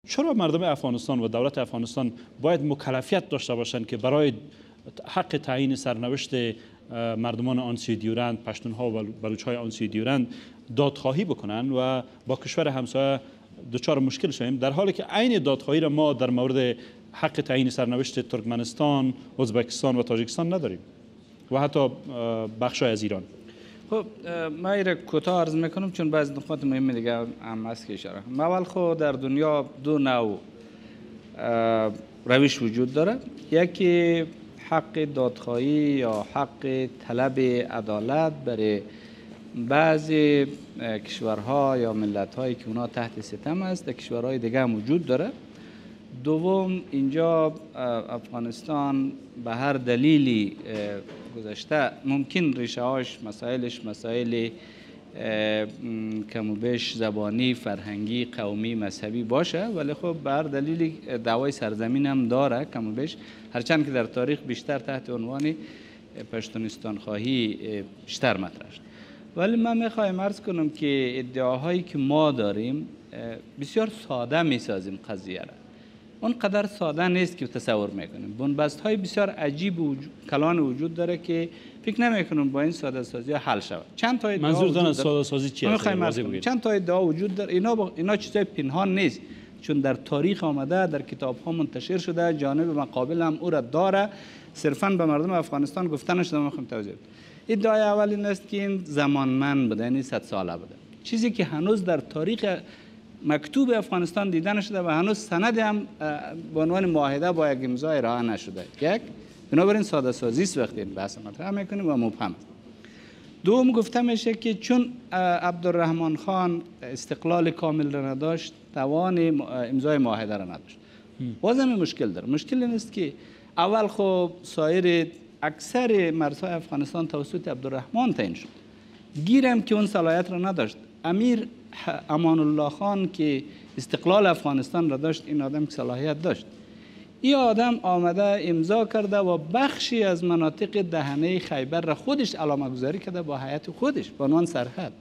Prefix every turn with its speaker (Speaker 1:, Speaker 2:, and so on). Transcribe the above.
Speaker 1: چرا مردم افغانستان و دولت افغانستان باید مکلفیت داشته باشند که برای حق تعیین سرنوشت مردمان آن سوی دیورند، پشتونها و بلوچ‌های آن سوی دیورند دادخواهی بکنن و با کشور همسایه دچار مشکل شویم، در حالی که عین دادخواهی را ما در مورد حق تعیین سرنوشت ترکمنستان، ازبکستان و تاجیکستان نداریم و حتی بخشای از ایران.
Speaker 2: خب من این را کوتاه عرض میکنم چون بعض نکات مهم دیگه هم هست که اشاره کنم. اول خود در دنیا دو نوع روش وجود داره. یکی حق دادخواهی یا حق طلب عدالت برای بعضی کشورها یا ملت‌هایی که اونا تحت ستم است، در کشورهای دیگه هم وجود داره. دوم، اینجا افغانستان به هر دلیلی گذشته ممکن ریشه هاش مسائل کم و بیش زبانی، فرهنگی، قومی، مذهبی باشه، ولی خب به هر دلیلی دعوای سرزمین هم داره کم و بیش، هرچند که در تاریخ بیشتر تحت عنوان پشتونستان خواهی بیشتر مطرح شد. ولی من میخوایم عرض کنم که ادعاهایی که ما داریم بسیار ساده میسازیم قضیه را. اون قدر ساده نیست که تصور میکنیم. بنبست های بسیار عجیب و کلان وجود داره که فکر نمیکنم با این ساده سازی حل شود. چند تا ادعا
Speaker 1: منظورتون از ساده سازی چیه؟
Speaker 2: چند تا ادعا وجود داره. اینا چیزای پنهان نیست، چون در تاریخ آمده، در کتاب ها منتشر شده، جانب مقابل هم او را داره، صرفا به مردم افغانستان گفته نشده. ما میخوایم توضیح بدیم. ادعای اول این است که این زمانمند بوده، یعنی 100 ساله بوده، چیزی که هنوز در تاریخ مکتوب افغانستان دیده نشده و هنوز سند هم به عنوان معاهده با یک امضا ارائه نشده. یک، بنابراین ساده سازی است وقتی این بحث مطرح میکنیم و مبهم است. دوم، گفته میشه که چون عبدالرحمن خان استقلال کامل را نداشت، توان امضای معاهده را نداشت. بازم مشکل داره. مشکل این است که اول خب سایر اکثر مرزهای افغانستان توسط عبدالرحمن تعیین شد، گیرم که اون صلاحیت را نداشت. امیر امان الله خان که استقلال افغانستان را داشت، این آدم که صلاحیت داشت، این آدم آمده امضا کرده و بخشی از مناطق دهنه خیبر را خودش علامه گذاری کرده با هیئت خودش به عنوان سرحد.